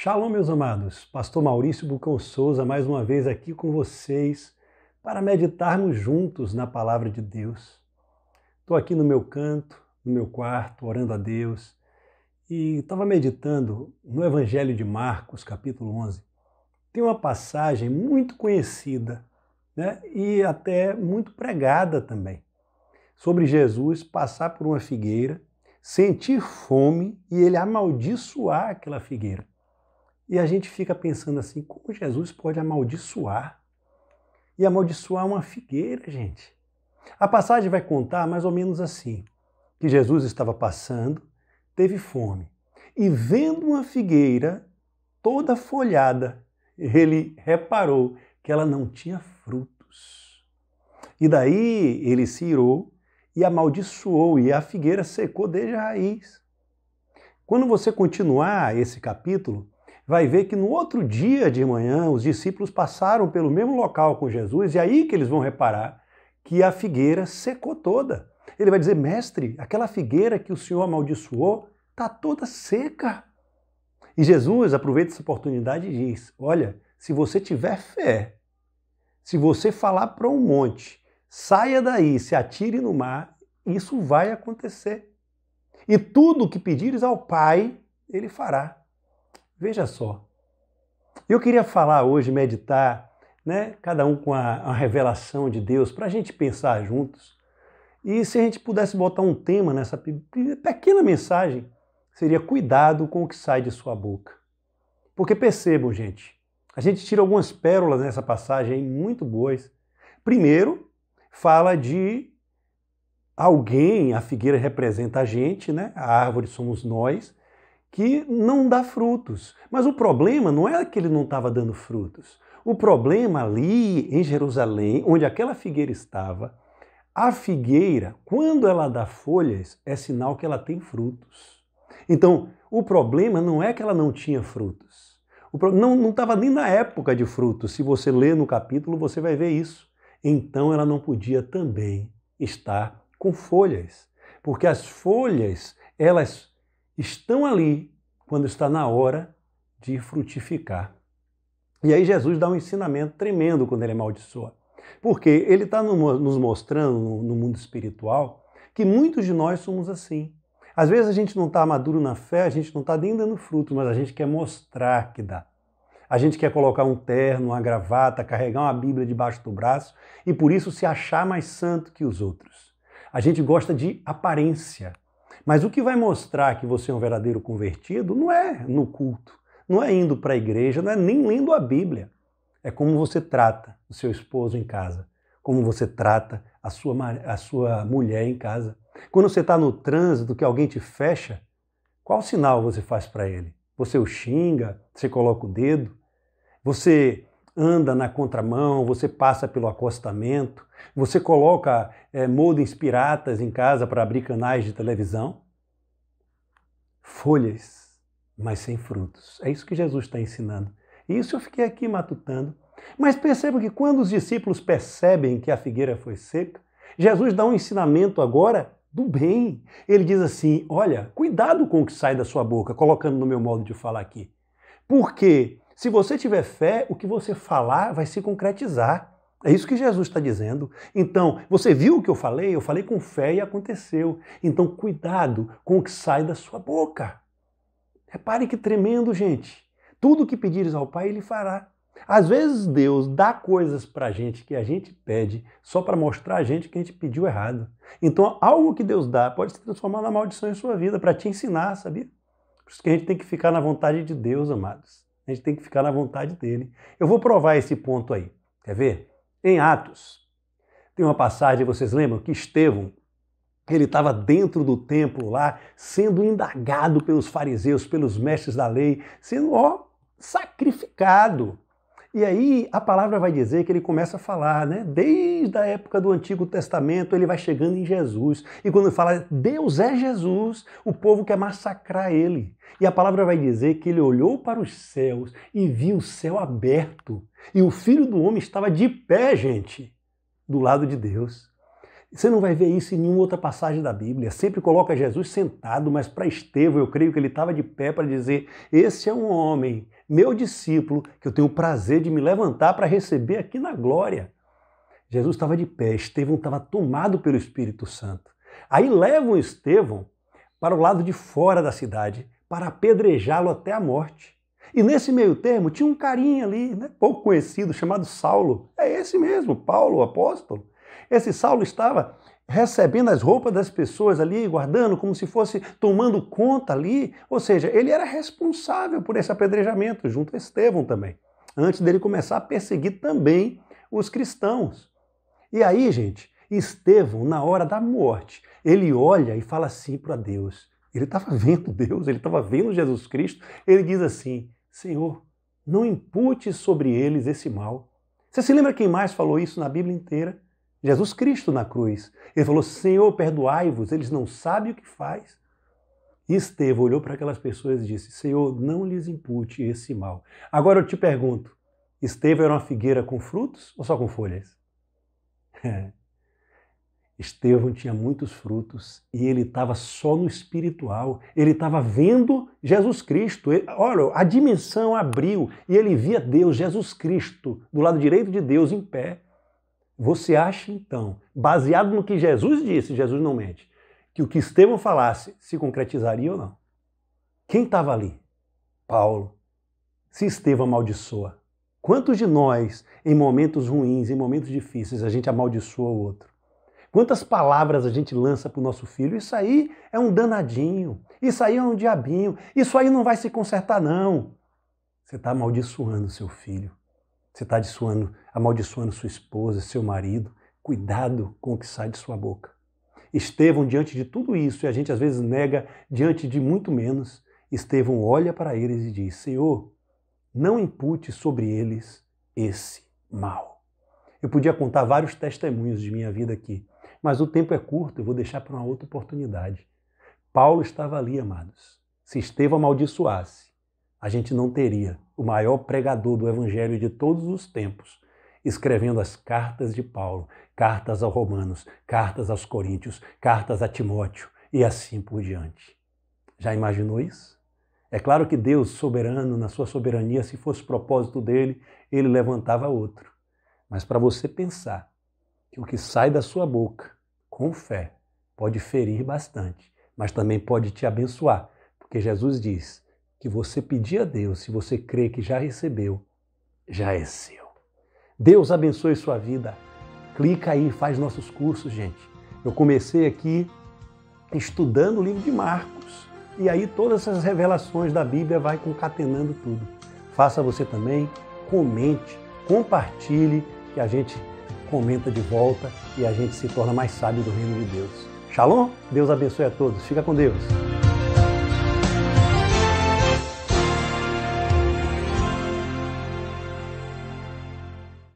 Shalom, meus amados. Pastor Maurício Bucão Souza, mais uma vez aqui com vocês para meditarmos juntos na Palavra de Deus. Estou aqui no meu canto, no meu quarto, orando a Deus e estava meditando no Evangelho de Marcos, capítulo 11. Tem uma passagem muito conhecida, né? E até muito pregada também, sobre Jesus passar por uma figueira, sentir fome e ele amaldiçoar aquela figueira. E a gente fica pensando assim, como Jesus pode amaldiçoar? E amaldiçoar uma figueira, gente. A passagem vai contar mais ou menos assim, que Jesus estava passando, teve fome, e vendo uma figueira toda folhada, ele reparou que ela não tinha frutos. E daí ele se irou e amaldiçoou, e a figueira secou desde a raiz. Quando você continuar esse capítulo, vai ver que no outro dia de manhã os discípulos passaram pelo mesmo local com Jesus e aí que eles vão reparar que a figueira secou toda. Ele vai dizer, mestre, aquela figueira que o Senhor amaldiçoou está toda seca. E Jesus aproveita essa oportunidade e diz, olha, se você tiver fé, se você falar para um monte, saia daí, se atire no mar, isso vai acontecer. E tudo o que pedires ao Pai, Ele fará. Veja só, eu queria falar hoje, meditar, né, cada um com a revelação de Deus, para a gente pensar juntos. E se a gente pudesse botar um tema nessa pequena mensagem, seria cuidado com o que sai de sua boca. Porque percebam, gente, a gente tira algumas pérolas nessa passagem muito boas. Primeiro, fala de alguém, a figueira representa a gente, né? A árvore somos nós, que não dá frutos. Mas o problema não é que ele não estava dando frutos. O problema ali em Jerusalém, onde aquela figueira estava, a figueira, quando ela dá folhas, é sinal que ela tem frutos. Então, o problema não é que ela não tinha frutos. Não estava nem na época de frutos. Se você ler no capítulo, você vai ver isso. Então, ela não podia também estar com folhas. Porque as folhas, elas estão ali quando está na hora de frutificar. E aí Jesus dá um ensinamento tremendo quando ele amaldiçoa. Porque ele está nos mostrando no mundo espiritual que muitos de nós somos assim. Às vezes a gente não está maduro na fé, a gente não está nem dando fruto, mas a gente quer mostrar que dá. A gente quer colocar um terno, uma gravata, carregar uma Bíblia debaixo do braço e por isso se achar mais santo que os outros. A gente gosta de aparência. Mas o que vai mostrar que você é um verdadeiro convertido não é no culto, não é indo para a igreja, não é nem lendo a Bíblia. É como você trata o seu esposo em casa, como você trata a sua mulher em casa. Quando você está no trânsito, que alguém te fecha, qual sinal você faz para ele? Você o xinga, você coloca o dedo, você anda na contramão, você passa pelo acostamento, você coloca modems piratas em casa para abrir canais de televisão. Folhas, mas sem frutos. É isso que Jesus está ensinando. E isso eu fiquei aqui matutando. Mas perceba que quando os discípulos percebem que a figueira foi seca, Jesus dá um ensinamento agora do bem. Ele diz assim, olha, cuidado com o que sai da sua boca, colocando no meu modo de falar aqui. Porque se você tiver fé, o que você falar vai se concretizar. É isso que Jesus está dizendo. Então, você viu o que eu falei? Eu falei com fé e aconteceu. Então, cuidado com o que sai da sua boca. Repare que tremendo, gente. Tudo que pedires ao Pai, Ele fará. Às vezes Deus dá coisas para a gente que a gente pede só para mostrar a gente que a gente pediu errado. Então, algo que Deus dá pode se transformar na maldição em sua vida, para te ensinar, sabia? Por isso que a gente tem que ficar na vontade de Deus, amados. A gente tem que ficar na vontade dEle. Eu vou provar esse ponto aí. Quer ver? Em Atos, tem uma passagem, vocês lembram, que Estevão, ele estava dentro do templo lá, sendo indagado pelos fariseus, pelos mestres da lei, sendo, sacrificado. E aí a palavra vai dizer que ele começa a falar, né? Desde a época do Antigo Testamento, ele vai chegando em Jesus. E quando ele fala, Deus é Jesus, o povo quer massacrar ele. E a palavra vai dizer que ele olhou para os céus e viu o céu aberto. E o Filho do Homem estava de pé, gente, do lado de Deus. Você não vai ver isso em nenhuma outra passagem da Bíblia. Sempre coloca Jesus sentado, mas para Estevão eu creio que ele estava de pé para dizer: esse é um homem, meu discípulo, que eu tenho o prazer de me levantar para receber aqui na glória. Jesus estava de pé, Estevão estava tomado pelo Espírito Santo. Aí levam Estevão para o lado de fora da cidade, para apedrejá-lo até a morte. E nesse meio termo tinha um carinha ali, né, pouco conhecido, chamado Saulo. É esse mesmo, Paulo, o apóstolo. Esse Saulo estava recebendo as roupas das pessoas ali, guardando como se fosse tomando conta ali. Ou seja, ele era responsável por esse apedrejamento, junto a Estevão também, antes dele começar a perseguir também os cristãos. E aí, gente, Estevão, na hora da morte, ele olha e fala assim para Deus. Ele estava vendo Deus, ele estava vendo Jesus Cristo. Ele diz assim: Senhor, não impute sobre eles esse mal. Você se lembra quem mais falou isso na Bíblia inteira? Jesus Cristo na cruz. Ele falou: Senhor, perdoai-vos, eles não sabem o que faz. E Estevão olhou para aquelas pessoas e disse: Senhor, não lhes impute esse mal. Agora eu te pergunto, Estevão era uma figueira com frutos ou só com folhas? Estevão tinha muitos frutos e ele estava só no espiritual. Ele estava vendo Jesus Cristo. Olha, a dimensão abriu e ele via Deus, Jesus Cristo, do lado direito de Deus, em pé. Você acha, então, baseado no que Jesus disse, Jesus não mente, que o que Estevão falasse se concretizaria ou não? Quem estava ali? Paulo. Se Estevão amaldiçoa, quantos de nós, em momentos ruins, em momentos difíceis, a gente amaldiçoa o outro? Quantas palavras a gente lança para o nosso filho? Isso aí é um danadinho, isso aí é um diabinho, isso aí não vai se consertar não. Você está amaldiçoando seu filho, você está amaldiçoando sua esposa, seu marido. Cuidado com o que sai de sua boca. Estevão, diante de tudo isso, e a gente às vezes nega diante de muito menos, Estevão olha para eles e diz: Senhor, não impute sobre eles esse mal. Eu podia contar vários testemunhos de minha vida aqui, mas o tempo é curto, eu vou deixar para uma outra oportunidade. Paulo estava ali, amados. Se Estevão amaldiçoasse, a gente não teria o maior pregador do Evangelho de todos os tempos escrevendo as cartas de Paulo, cartas aos Romanos, cartas aos Coríntios, cartas a Timóteo e assim por diante. Já imaginou isso? É claro que Deus, soberano, na sua soberania, se fosse propósito dele, ele levantava outro. Mas para você pensar que o que sai da sua boca, com fé, pode ferir bastante, mas também pode te abençoar, porque Jesus diz que você pedir a Deus, se você crê que já recebeu, já é seu. Deus abençoe sua vida. Clica aí, faz nossos cursos, gente. Eu comecei aqui estudando o livro de Marcos, e aí todas essas revelações da Bíblia vai concatenando tudo. Faça você também, comente, compartilhe, que a gente comenta de volta e a gente se torna mais sábio do reino de Deus. Shalom, Deus abençoe a todos. Fica com Deus.